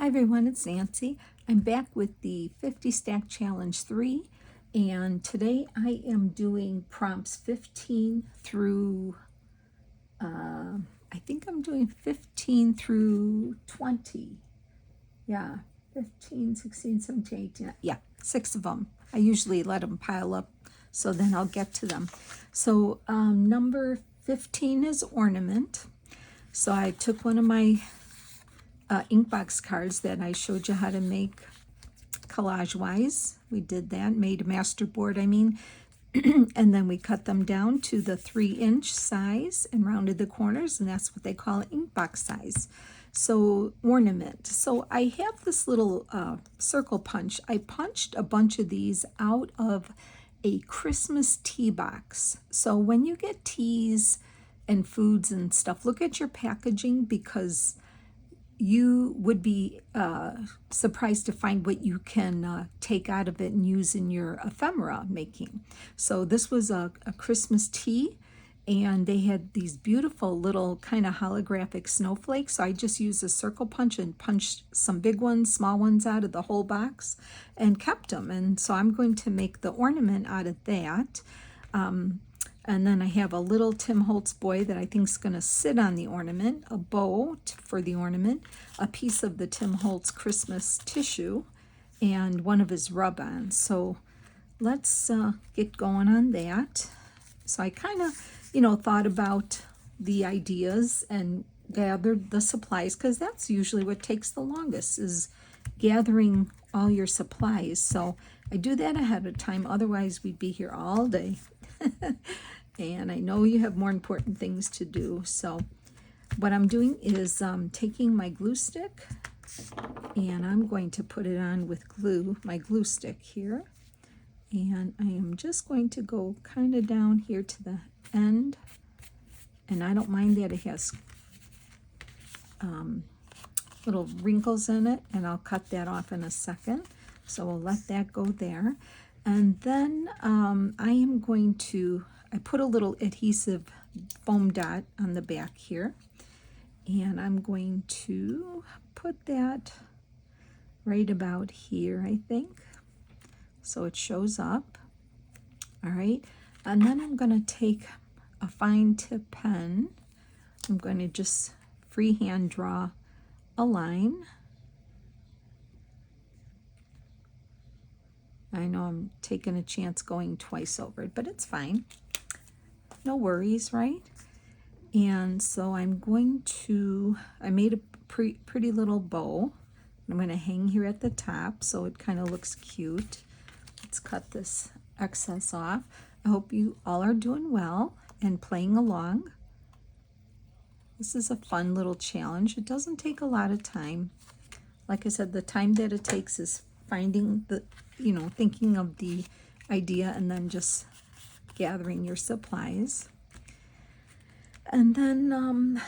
Hi everyone, it's Nancy. I'm back with the 50 Stack Challenge 3, and today I am doing prompts 15 through, I think I'm doing 15 through 20. Yeah, 15, 16, 17, 18, yeah, 6 of them. I usually let them pile up, so then I'll get to them. So number 15 is ornament. So I took one of my Inkbox cards that I showed you how to make collage-wise. We did that, made a master board, I mean, and then we cut them down to the 3-inch size and rounded the corners, and that's what they call Inkbox size. So ornament. So I have this little circle punch. I punched a bunch of these out of a Christmas tea box. So when you get teas and foods and stuff, look at your packaging, because you would be surprised to find what you can take out of it and use in your ephemera making. So this was a Christmas tea, and they had these beautiful little kind of holographic snowflakes. So I just used a circle punch and punched some big ones, small ones out of the whole box and kept them. And so I'm going to make the ornament out of that. And then I have a little Tim Holtz boy that I think is going to sit on the ornament, a bow for the ornament, a piece of the Tim Holtz Christmas tissue, and one of his rub-ons. So let's get going on that. So I kind of, thought about the ideas and gathered the supplies, because that's usually what takes the longest, is gathering all your supplies. So I do that ahead of time, otherwise we'd be here all day. And I know you have more important things to do. So what I'm doing is taking my glue stick, and I'm going to put it on with glue, my glue stick here. And I am just going to go kind of down here to the end. And I don't mind that it has little wrinkles in it, and I'll cut that off in a second. So we'll let that go there. And then I am going to, I put a little adhesive foam dot on the back here, and I'm going to put that right about here, I think, so it shows up. All right, and then I'm going to take a fine tip pen. I'm going to just freehand draw a line. I know I'm taking a chance going twice over it, but it's fine. No worries, right? And so I'm going to, I made a pretty little bow. I'm going to hang here at the top so it kind of looks cute. Let's cut this excess off. I hope you all are doing well and playing along. This is a fun little challenge. It doesn't take a lot of time. Like I said, the time that it takes is finding the, thinking of the idea and then just gathering your supplies. And then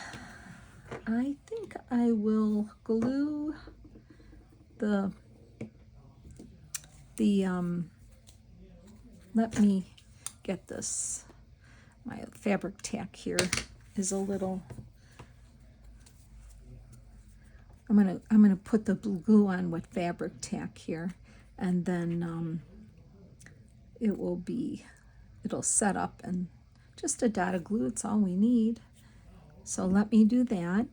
I think I will glue let me get this. My fabric tack here is a little, I'm gonna put the glue on with fabric tack here, and then it'll set up, and just a dot of glue, it's all we need. So let me do that.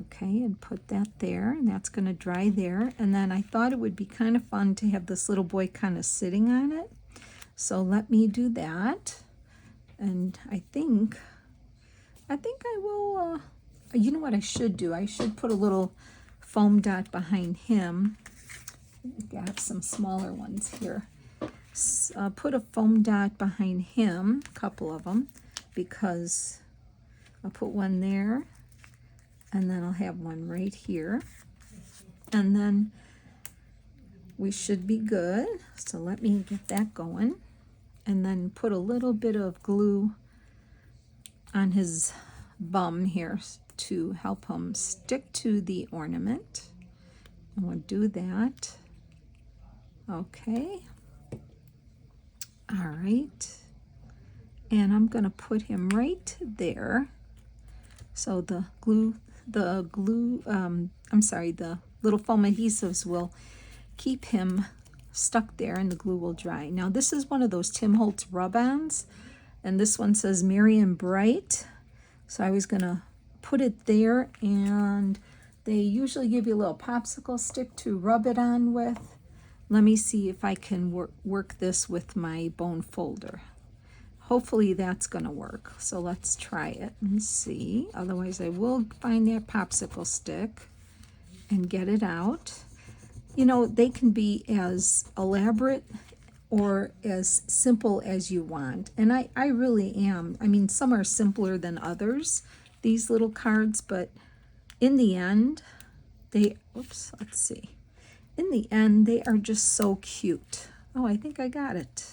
Okay, and put that there, and that's going to dry there. And then I thought it would be kind of fun to have this little boy kind of sitting on it. So let me do that. And I think I will, you know what I should do? I should put a little foam dot behind him. I have some smaller ones here. Put a foam dot behind him, a couple of them, because I'll put one there, and then I'll have one right here, and then we should be good. So let me get that going, and then put a little bit of glue on his bum here to help him stick to the ornament, and we'll do that. Okay. All right, and I'm going to put him right there. So the glue I'm sorry, the little foam adhesives will keep him stuck there and the glue will dry. Now this is one of those Tim Holtz rub-ons, and this one says Merry and Bright. So I was gonna put it there, and they usually give you a little popsicle stick to rub it on with. Let me see if I can work this with my bone folder. Hopefully that's gonna work. So let's try it and see. Otherwise I will find that popsicle stick and get it out. You know, they can be as elaborate or as simple as you want. And I really am. I mean, some are simpler than others, these little cards, but in the end, let's see. In the end, they are just so cute. Oh, I think I got it.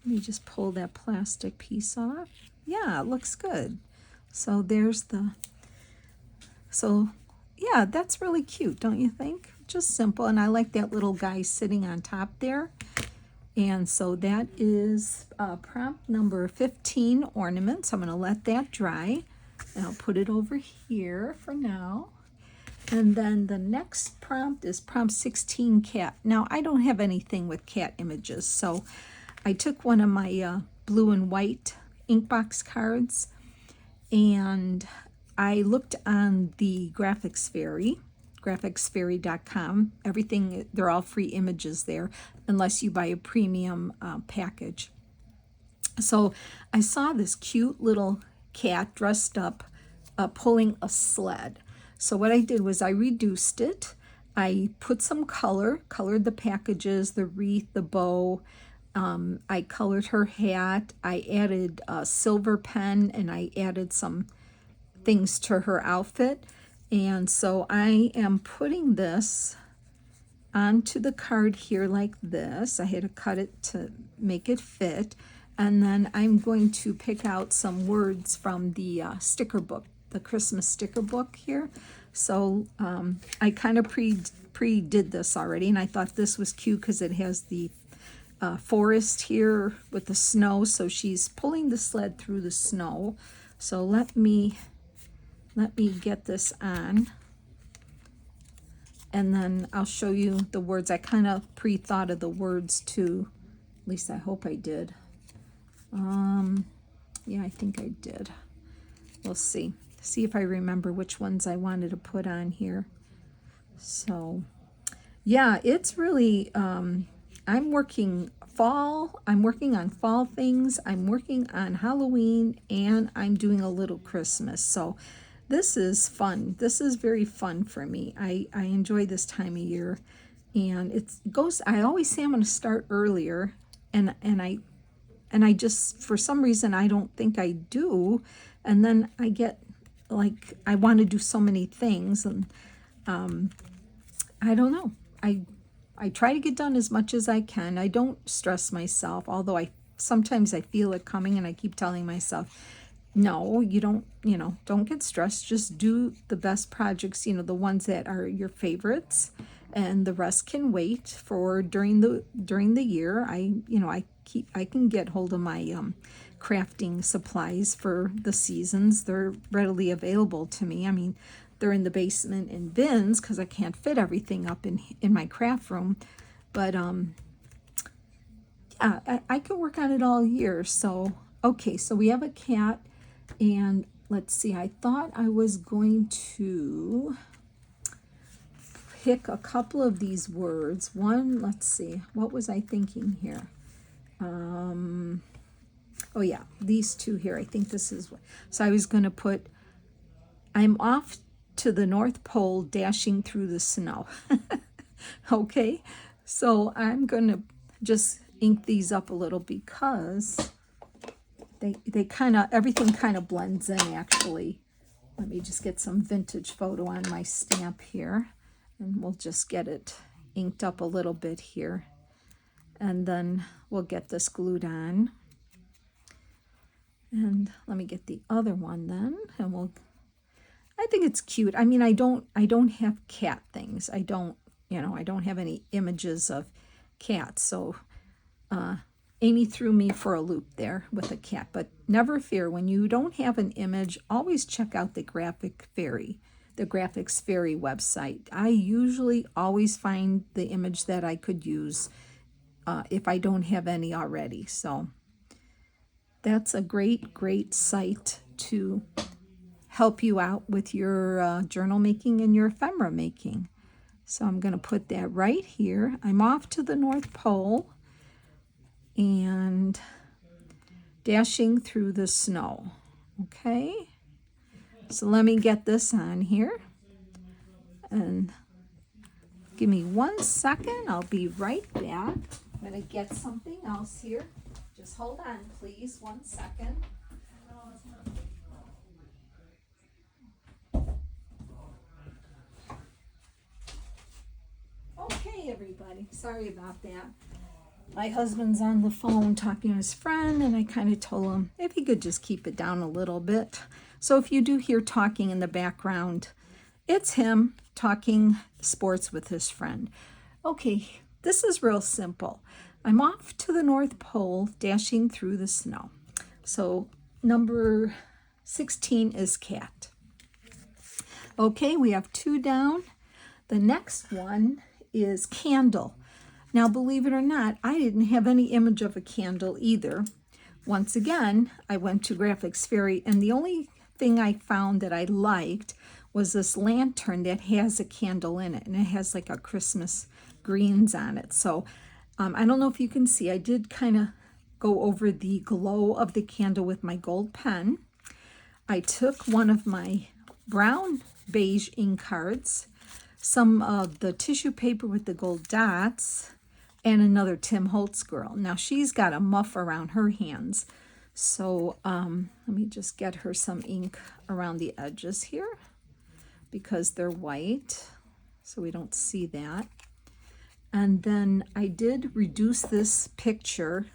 Let me just pull that plastic piece off. Yeah, it looks good. So there's yeah, that's really cute, don't you think? Just simple, and I like that little guy sitting on top there. And so that is prompt number 15, ornaments. I'm going to let that dry, and I'll put it over here for now. And then the next prompt is prompt 16, cat. Now, I don't have anything with cat images, so I took one of my blue and white Inkbox cards, and I looked on the Graphics Fairy, graphicsfairy.com. Everything, they're all free images there, unless you buy a premium package. So I saw this cute little cat dressed up, pulling a sled. So what I did was I reduced it. I put some color, colored the packages, the wreath, the bow. I colored her hat. I added a silver pen, and I added some things to her outfit. And so I am putting this onto the card here like this. I had to cut it to make it fit. And then I'm going to pick out some words from the sticker book, the Christmas sticker book here. So I kind of pre-did this already, and I thought this was cute because it has the forest here with the snow. So she's pulling the sled through the snow. So let me get this on, and then I'll show you the words. I kind of pre-thought of the words too. At least I hope I did. Yeah, I think I did. We'll see. See if I remember which ones I wanted to put on here. So, yeah, it's really, I'm working on fall things. I'm working on Halloween, and I'm doing a little Christmas. So this is fun. This is very fun for me. I enjoy this time of year, and I always say I'm going to start earlier, and I just, for some reason, I don't think I do, and then I get like I want to do so many things, and I don't know. I try to get done as much as I can. I don't stress myself, although sometimes I feel it coming, and I keep telling myself, no, you don't get stressed. Just do the best projects, the ones that are your favorites, and the rest can wait for during the year. I can get hold of my crafting supplies for the seasons. They're readily available to me. I mean, they're in the basement in bins because I can't fit everything up in my craft room. But yeah, I can work on it all year. So, okay, so we have a cat, and let's see, I thought I was going to pick a couple of these words. One, let's see, what was I thinking here? Oh yeah, these two here. I think this is what. So I was going to put, I'm off to the North Pole dashing through the snow. Okay, so I'm going to just ink these up a little because they kind of, everything kind of blends in actually. Let me just get some vintage photo on my stamp here, and we'll just get it inked up a little bit here. And then we'll get this glued on. And let me get the other one then, and I think it's cute. I mean, I don't have cat things. I don't have any images of cats. So Amy threw me for a loop there with a cat, but never fear. When you don't have an image, always check out the Graphic Fairy. the Graphics Fairy website. I usually always find the image that I could use if I don't have any already. So that's a great site to help you out with your journal making and your ephemera making. So I'm going to put that right here. I'm off to the North Pole and dashing through the snow. Okay, so let me get this on here. And give me 1 second. I'll be right back. I'm going to get something else here. Just hold on, please. 1 second. Okay, everybody. Sorry about that. My husband's on the phone talking to his friend, and I kind of told him if he could just keep it down a little bit. So if you do hear talking in the background, it's him talking sports with his friend. Okay, this is real simple. I'm off to the North Pole, dashing through the snow. So number 16 is cat. Okay, we have 2 down. The next one is candle. Now, believe it or not, I didn't have any image of a candle either. Once again, I went to Graphics Fairy, and the only thing I found that I liked was this lantern that has a candle in it, and it has like a Christmas greens on it. So I don't know if you can see, I did kind of go over the glow of the candle with my gold pen. I took one of my brown beige ink cards, some of the tissue paper with the gold dots, and another Tim Holtz girl. Now she's got a muff around her hands, so let me just get her some ink around the edges here because they're white, so we don't see that. And then I did reduce this picture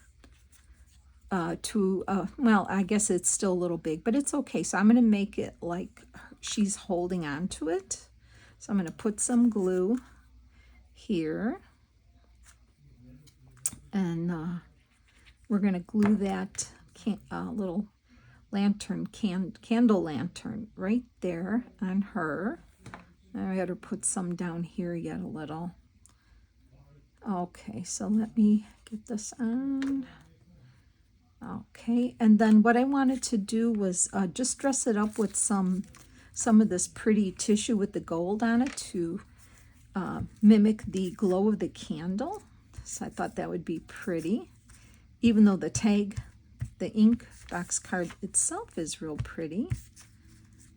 to, well, I guess it's still a little big, but it's okay. So I'm going to make it like she's holding on to it. So I'm going to put some glue here. And we're going to glue that little lantern, candle lantern right there on her. I got to put some down here yet a little. Okay, so let me get this on. Okay, and then what I wanted to do was just dress it up with some of this pretty tissue with the gold on it to mimic the glow of the candle. So I thought that would be pretty, even though the tag, the ink box card itself is real pretty.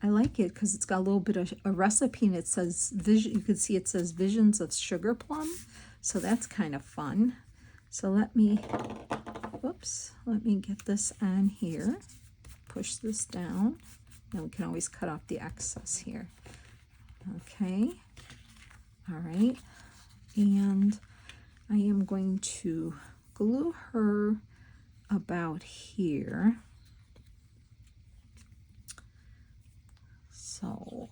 I like it because it's got a little bit of a recipe, and it says you can see it says Visions of Sugar Plum, so that's kind of fun. So let me get this on here, push this down, and we can always cut off the excess here. Okay, all right, and I am going to glue her about here. So,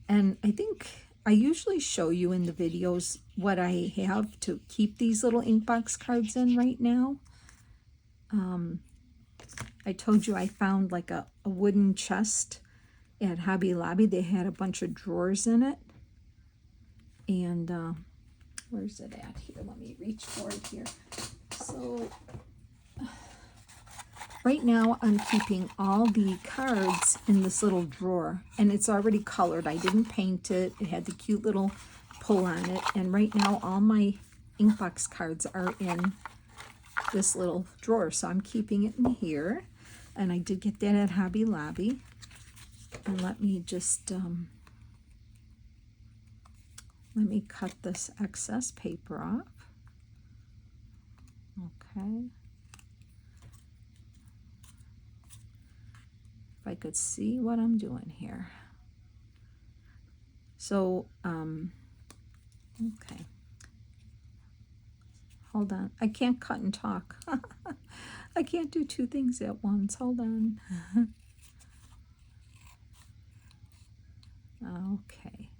and I think I usually show you in the videos what I have to keep these little ink box cards in right now. I told you I found like a wooden chest at Hobby Lobby. They had a bunch of drawers in it. And where's it at here? Let me reach for it here. So right now I'm keeping all the cards in this little drawer, and it's already colored. I didn't paint it. It had the cute little pull on it, and right now all my ink box cards are in this little drawer, so I'm keeping it in here. And I did get that at Hobby Lobby. And let me just let me cut this excess paper off. Okay. If I could see what I'm doing here. So, okay. Hold on. I can't cut and talk. I can't do 2 things at once. Hold on. Okay.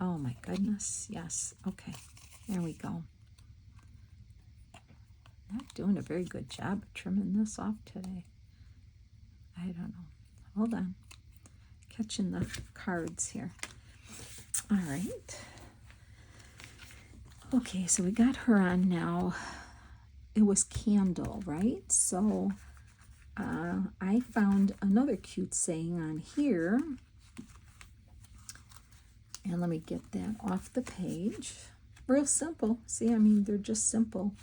Oh my goodness. Yes. Okay. There we go. Not doing a very good job of trimming this off today. I don't know. Hold on. catching the cards here. All right. Okay, so we got her on now. It was candle, right? So I found another cute saying on here. And let me get that off the page. Real simple. See, I mean, they're just simple.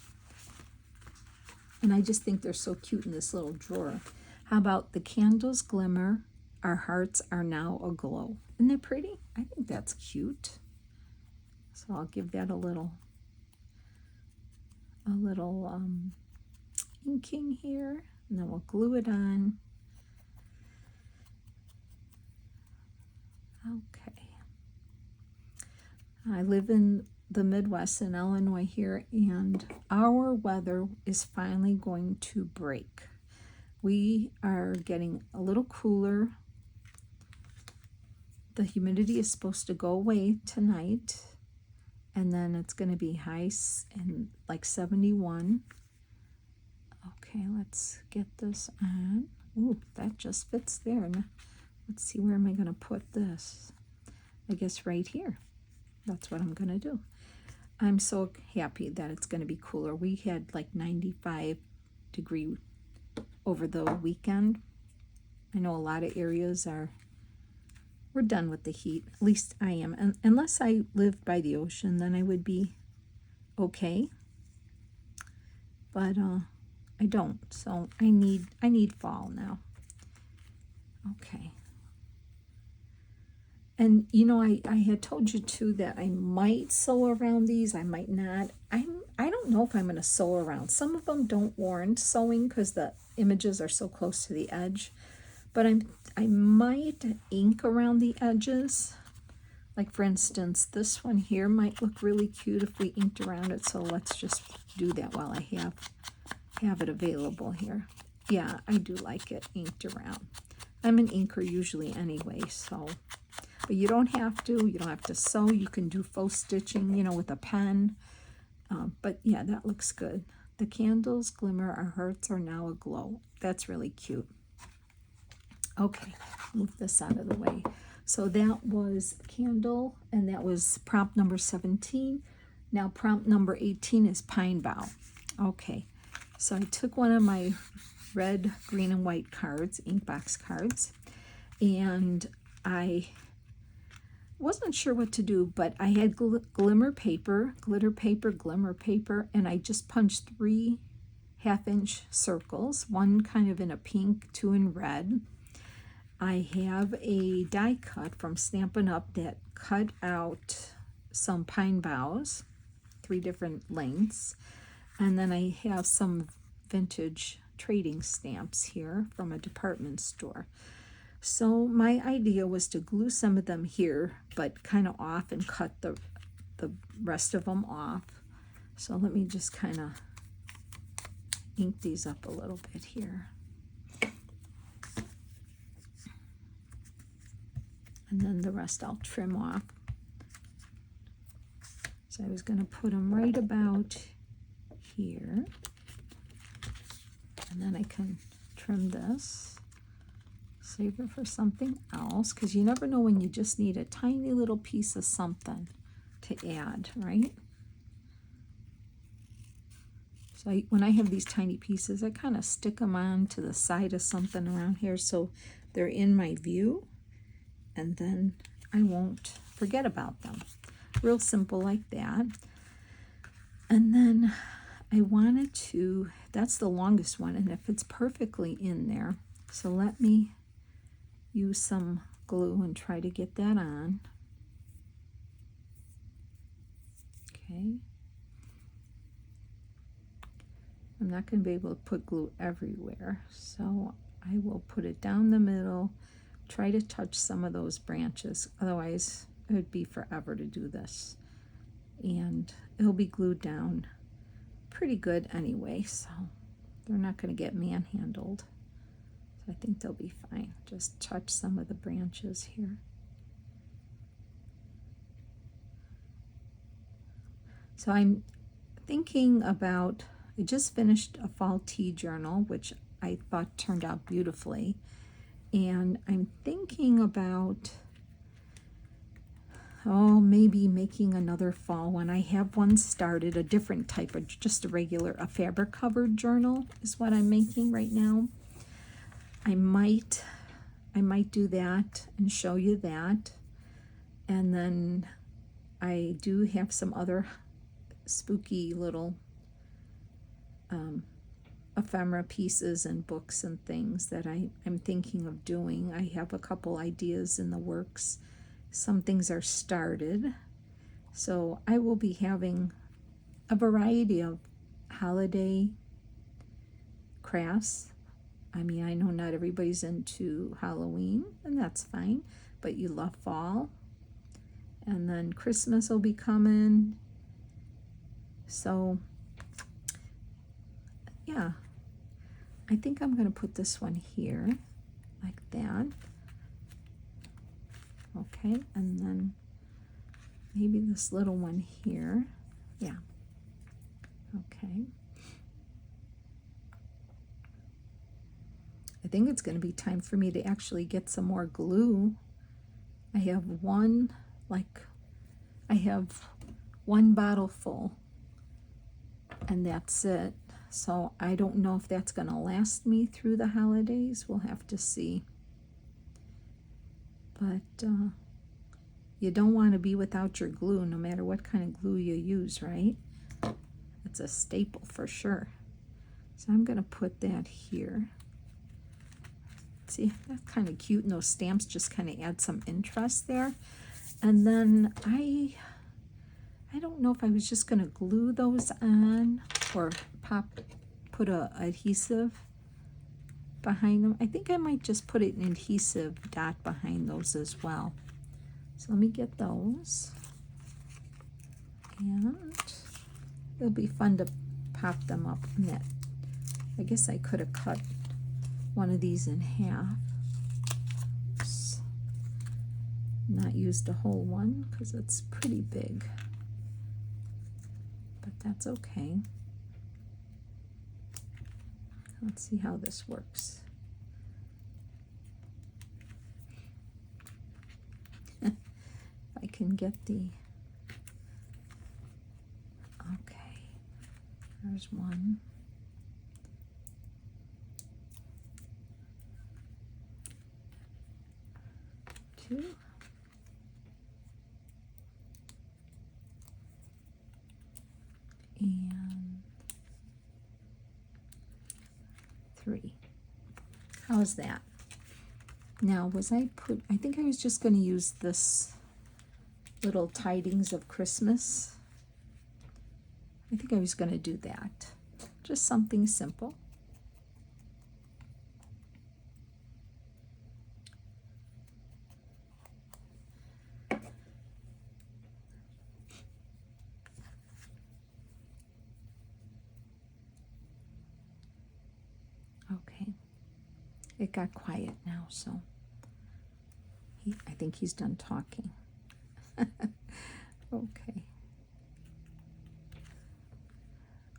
And I just think they're so cute in this little drawer. How about the candles glimmer, our hearts are now aglow. Isn't that pretty? I think that's cute. So I'll give that a little inking here, and then we'll glue it on. Okay. I live in the Midwest in Illinois here, and our weather is finally going to break. We are getting a little cooler. The humidity is supposed to go away tonight, and then it's going to be high and like 71. Okay, let's get this on. Ooh, that just fits there. Now, let's see, where am I going to put this? I guess right here. That's what I'm going to do. I'm so happy that it's going to be cooler. We had like 95 degree over the weekend. I know a lot of areas we're done with the heat. At least I am. And unless I lived by the ocean, then I would be okay. But I don't. So I need fall now. Okay. And you know, I had told you too that I might sew around these, I might not. I don't know if I'm going to sew around. Some of them don't warrant sewing because the images are so close to the edge. But I might ink around the edges. Like for instance, this one here might look really cute if we inked around it. So let's just do that while I have it available here. Yeah, I do like it inked around. I'm an inker usually anyway, so. But you don't have to. You don't have to sew. You can do faux stitching, you know, with a pen. But yeah, that looks good. The candles glimmer, our hearts are now aglow. That's really cute. Okay, move this out of the way. So that was candle, and that was prompt number 17. Now prompt number 18 is pine bough. Okay, so I took one of my red, green, and white cards, ink box cards, and I wasn't sure what to do, but I had glitter paper, glimmer paper, and I just punched 3 half-inch circles, one kind of in a pink, 2 in red. I have a die cut from Stampin' Up! That cut out some pine boughs, 3 different lengths, and then I have some vintage trading stamps here from a department store. So my idea was to glue some of them here, but kind of off and cut the rest of them off. So let me just kind of ink these up a little bit here. And then the rest I'll trim off. So I was going to put them right about here. And then I can trim this. Save it for something else, because you never know when you just need a tiny little piece of something to add, right? So when I have these tiny pieces, I kind of stick them on to the side of something around here so they're in my view, and then I won't forget about them. Real simple like that. And then I wanted to, that's the longest one, and it fits perfectly in there. So let me use some glue and try to get that on. Okay. I'm not going to be able to put glue everywhere, so I will put it down the middle, try to touch some of those branches, otherwise it would be forever to do this. And it'll be glued down pretty good anyway, so they're not going to get manhandled. I think they'll be fine. Just touch some of the branches here. So I'm thinking about, I just finished a fall tea journal, which I thought turned out beautifully. And I'm thinking about, oh, maybe making another fall one. I have one started, a different type of, just a regular, a fabric covered journal is what I'm making right now. I might do that and show you that. And then I do have some other spooky little ephemera pieces and books and things that I'm thinking of doing. I have a couple ideas in the works. Some things are started. So I will be having a variety of holiday crafts. I mean, I know not everybody's into Halloween, and that's fine, but you love fall. And then Christmas will be coming. So, yeah. I think I'm going to put this one here, like that. Okay, and then maybe this little one here. Yeah. Okay. I think it's going to be time for me to actually get some more glue. I have one bottle full, and that's it. So I don't know if that's going to last me through the holidays. We'll have to see. But you don't want to be without your glue, no matter what kind of glue you use, right? It's a staple for sure. So I'm going to put that here. See, that's kind of cute, and those stamps just kind of add some interest there. And then I don't know if I was just going to glue those on or put a adhesive behind them. I think I might just put an adhesive dot behind those as well. So let me get those. And it'll be fun to pop them up in that. I guess I could have cut one of these in half. Oops. Not used the whole one because it's pretty big. But that's okay. Let's see how this works. If I can get the, okay, there's one. Two. And 3. How's that? Now, I think I was just going to use this little tidings of Christmas. I think I was going to do that. Just something simple. Okay, it got quiet now, so I think he's done talking. Okay.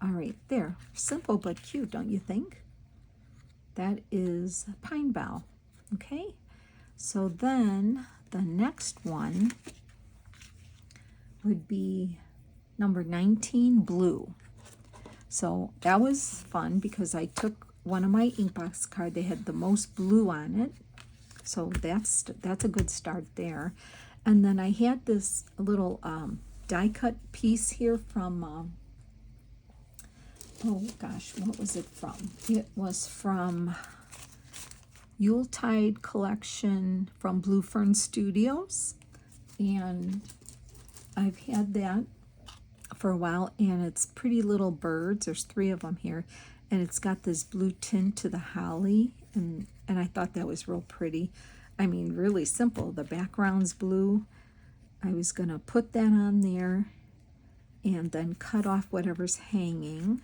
All right, there. Simple but cute, don't you think? That is pine bough. Okay, so then the next one would be number 19, blue. So that was fun because I took one of my inkbox cards. They had the most blue on it, so that's a good start there. And then I had this little die cut piece here from oh gosh, what was it from? It was from Yuletide collection from Blue Fern Studios, and I've had that for a while, and it's pretty little birds. There's 3 of them here, and it's got this blue tint to the holly, and I thought that was real pretty. I mean, really simple. The background's blue. I was going to put that on there and then cut off whatever's hanging.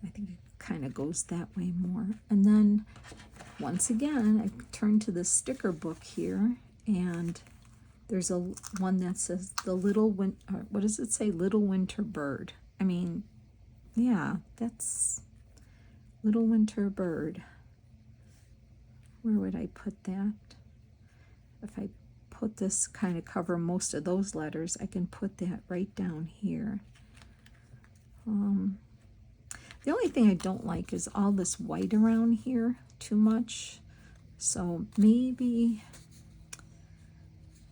I think it kind of goes that way more. And then, once again, I turn to the sticker book here, and there's a one that says the little what does it say? Little winter bird. I mean, yeah, that's little winter bird. where would I put that? If I put this, kind of cover most of those letters, I can put that right down here. The only thing I don't like is all this white around here too much. So maybe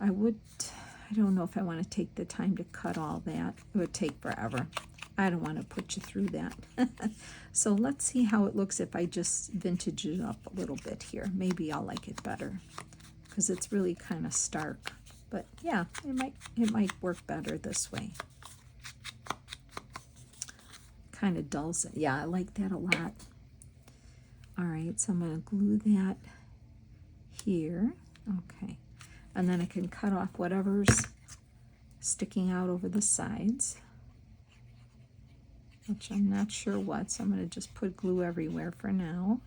I don't know if I want to take the time to cut all that. It would take forever. I don't want to put you through that. So let's see how it looks if I just vintage it up a little bit here. Maybe I'll like it better because it's really kind of stark. But yeah, it might work better this way. Kind of dulls it. Yeah, I like that a lot. All right, so I'm going to glue that here. Okay. And then I can cut off whatever's sticking out over the sides, which I'm not sure what, so I'm going to just put glue everywhere for now.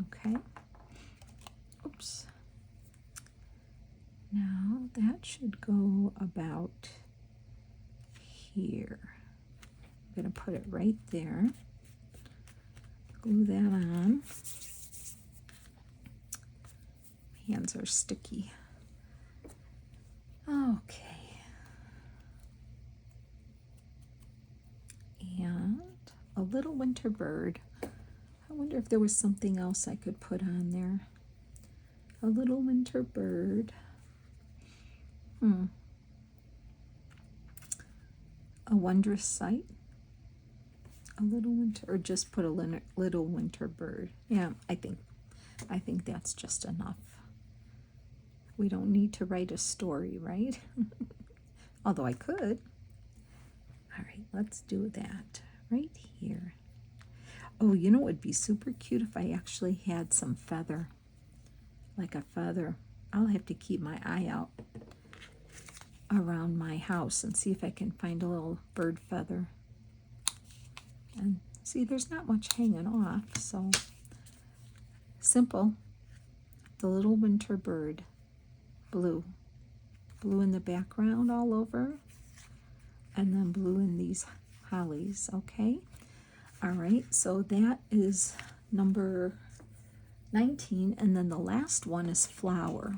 Okay. Oops. Now that should go about here. I'm going to put it right there. Glue that on. Hands are sticky. Okay. And a little winter bird. I wonder if there was something else I could put on there. A little winter bird. A wondrous sight. A little winter, or just put a little winter bird. Yeah, I think that's just enough. We don't need to write a story, right? Although I could. All right, let's do that right here. Oh, you know what would be super cute if I actually had some feather, like a feather. I'll have to keep my eye out around my house and see if I can find a little bird feather. And see, there's not much hanging off, so simple. The little winter bird, blue. Blue in the background all over, and then blue in these hollies, okay? All right, so that is number 19, and then the last one is flower.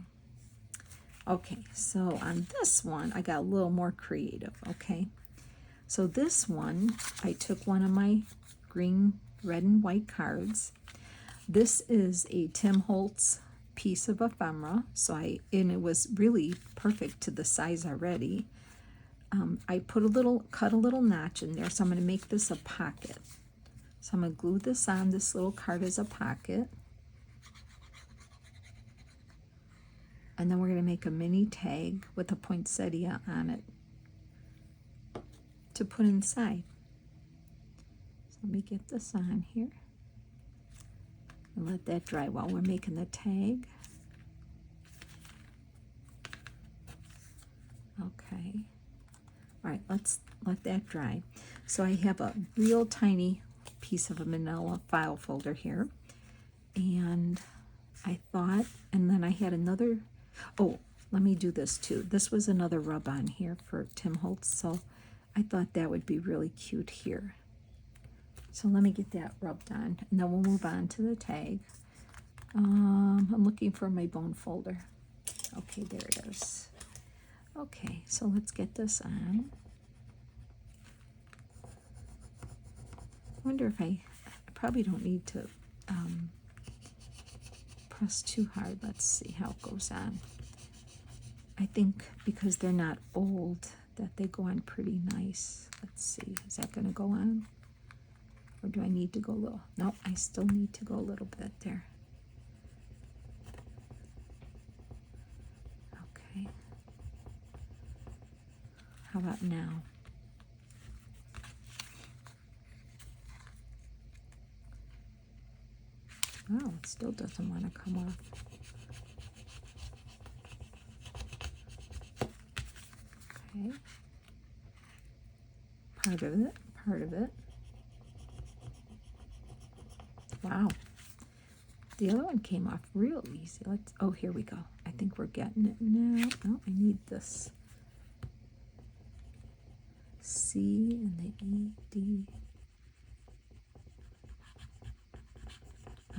Okay, so on this one, I got a little more creative, okay? So this one, I took one of my green, red, and white cards. This is a Tim Holtz piece of ephemera, and it was really perfect to the size already. I cut a little notch in there, so I'm going to make this a pocket. So I'm going to glue this on this little card as a pocket. And then we're going to make a mini tag with a poinsettia on it to put inside. So let me get this on here and let that dry while we're making the tag. Okay. All right, let's let that dry. So I have a real tiny piece of a manila file folder here, and I thought, and then I had another, oh, let me do this too. This was another rub-on here for Tim Holtz, so I thought that would be really cute here. So let me get that rubbed on, and then we'll move on to the tag. I'm looking for my bone folder. Okay, there it is. Okay, so let's get this on. I wonder if I probably don't need to press too hard. Let's see how it goes on. I think because they're not old that they go on pretty nice. Let's see, is that going to go on? Or do I need to go a little? No, I still need to go a little bit there. Okay. How about now? Oh, it still doesn't want to come off. Okay. Part of it, part of it. Wow. The other one came off real easy. Oh, here we go. I think we're getting it now. Oh, I need this. C and the E, D.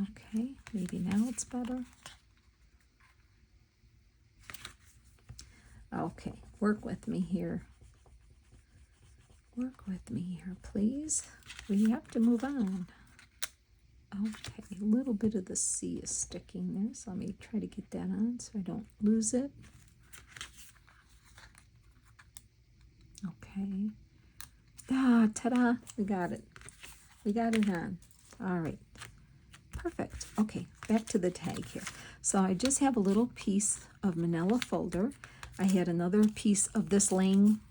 Okay, maybe now it's better. Okay, work with me here. Work with me here, please. We have to move on. Okay, a little bit of the C is sticking there, so let me try to get that on so I don't lose it. Okay. Ah, ta-da, we got it. We got it on. All right, perfect. Okay, back to the tag here. So I just have a little piece of manila folder. I had another piece of this laying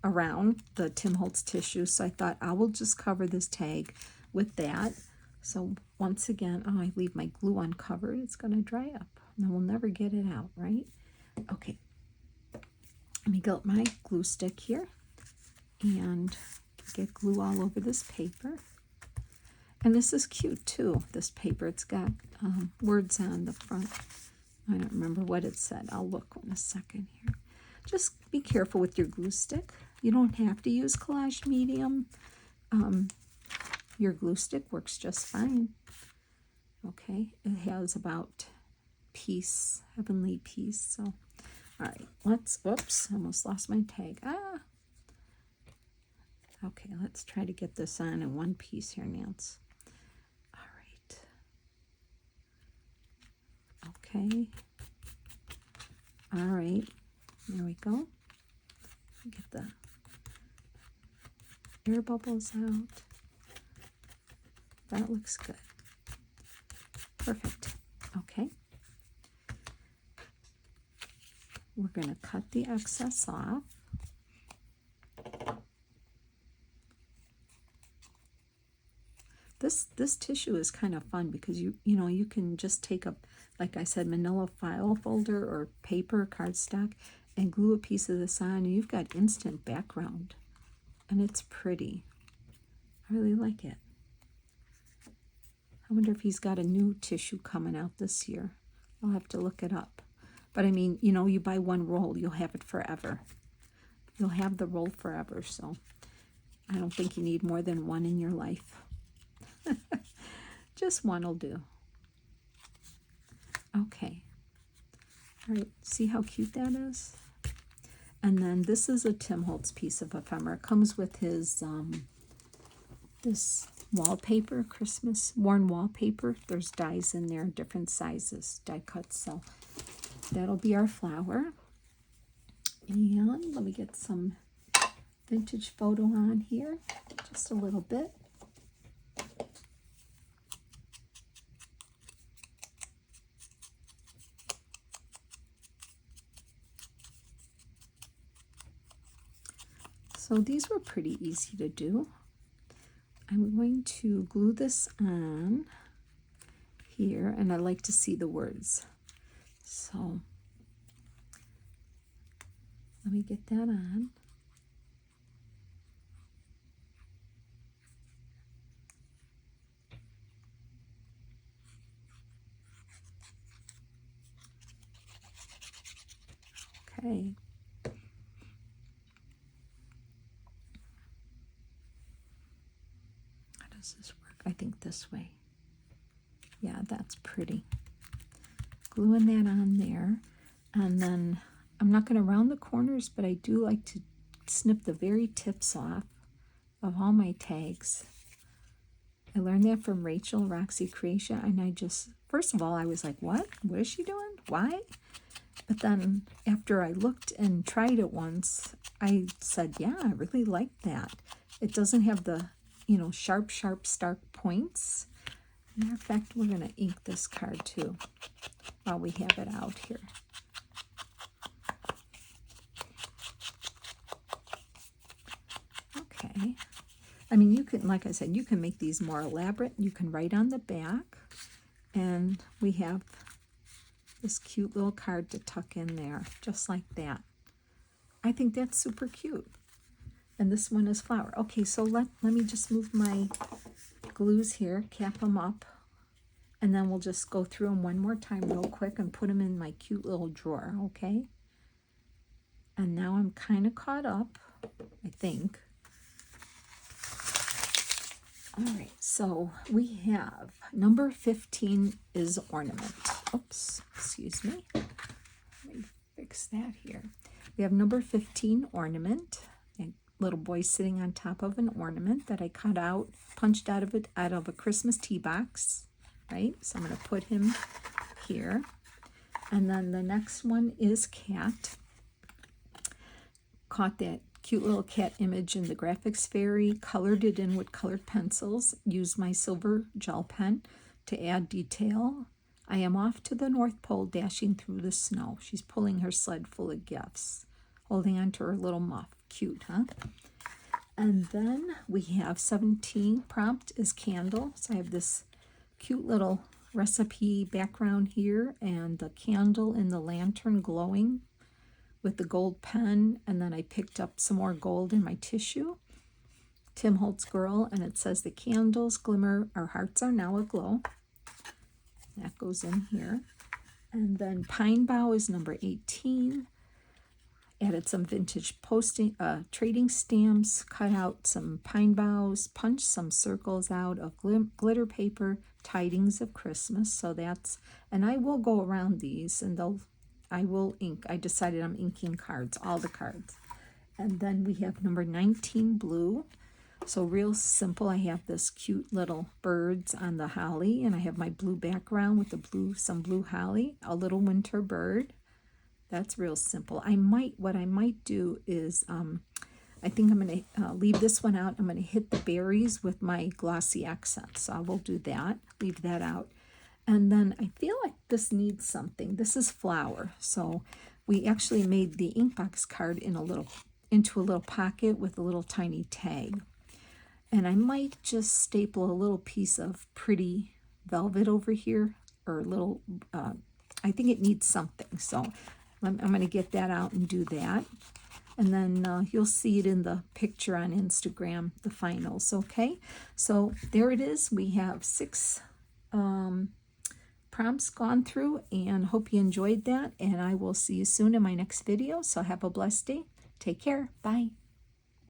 around the Tim Holtz tissue, so I thought I will just cover this tag with that. So once again, oh, I leave my glue uncovered, it's going to dry up, and we'll never get it out, right? Okay, let me get my glue stick here and get glue all over this paper. And this is cute too, this paper. It's got words on the front. I don't remember what it said. I'll look in a second here. Just be careful with your glue stick. You don't have to use collage medium. Your glue stick works just fine. Okay, it has about peace, heavenly peace. So, all right, let's, oops, almost lost my tag. Ah. Okay, let's try to get this on in one piece here, Nance. All right. Okay. All right, there we go. Get the air bubbles out. That looks good. Perfect. Okay. We're going to cut the excess off. This tissue is kind of fun because you know you can just take up, like I said, manila file folder or paper, cardstock, and glue a piece of this on, and you've got instant background, and it's pretty. I really like it. I wonder if he's got a new tissue coming out this year. I'll have to look it up. But I mean, you know, you buy one roll, you'll have it forever. You'll have the roll forever, so I don't think you need more than one in your life. Just one will do. Okay. All right, see how cute that is? And then this is a Tim Holtz piece of ephemera. It comes with his this wallpaper, Christmas worn wallpaper. There's dies in there, different sizes, die cuts. So that'll be our flower. And let me get some vintage photo on here, just a little bit. So these were pretty easy to do. I'm going to glue this on here, and I like to see the words. So let me get that on. Okay. How does this work? I think this way. Yeah, that's pretty. Gluing that on there, and then I'm not going to round the corners, but I do like to snip the very tips off of all my tags. I learned that from Rachel, Roxy Creation, and I just, first of all, I was like, what? What is she doing? Why? But then after I looked and tried it once, I said, yeah, I really like that. It doesn't have the, you know, sharp, stark points. Matter of fact, we're going to ink this card too while we have it out here. Okay. I mean, you can, like I said, you can make these more elaborate. You can write on the back, and we have this cute little card to tuck in there, just like that. I think that's super cute. And this one is flower. Okay, so let me just move my glues here, cap them up, and then we'll just go through them one more time real quick and put them in my cute little drawer, okay? And now I'm kind of caught up, I think. All right, so we have number 15 is ornament. Oops, excuse me. Let me fix that here. We have number 15, ornament. A little boy sitting on top of an ornament that I cut out, punched out of a Christmas tea box, right? So I'm going to put him here. And then the next one is cat. Caught that cute little cat image in the graphics fairy, colored it in with colored pencils, used my silver gel pen to add detail. I am off to the North Pole, dashing through the snow. She's pulling her sled full of gifts, holding on to her little muff. Cute, huh? And then we have 17, prompt is candle. So I have this cute little recipe background here and the candle in the lantern glowing with the gold pen, and then I picked up some more gold in my tissue. Tim Holtz Girl, and it says the candles glimmer, our hearts are now aglow. That goes in here. And then Pine Bough is number 18. Added some vintage trading stamps, cut out some pine boughs, punched some circles out of glitter paper, tidings of Christmas. So that's, and I will go around these and I will ink. I decided I'm inking cards, all the cards. And then we have number 19, blue. So real simple. I have this cute little birds on the holly, and I have my blue background with the blue, some blue holly, a little winter bird. That's real simple. What I might do is, I think I'm going to leave this one out. I'm going to hit the berries with my glossy accents. So I will do that, leave that out. And then I feel like this needs something. This is flower. So we actually made the Inkbox card into a little pocket with a little tiny tag. And I might just staple a little piece of pretty velvet over here, or a little, I think it needs something. So I'm going to get that out and do that. And then you'll see it in the picture on Instagram, the finals, okay? So there it is. We have 6 prompts gone through, and hope you enjoyed that. And I will see you soon in my next video. So have a blessed day. Take care. Bye.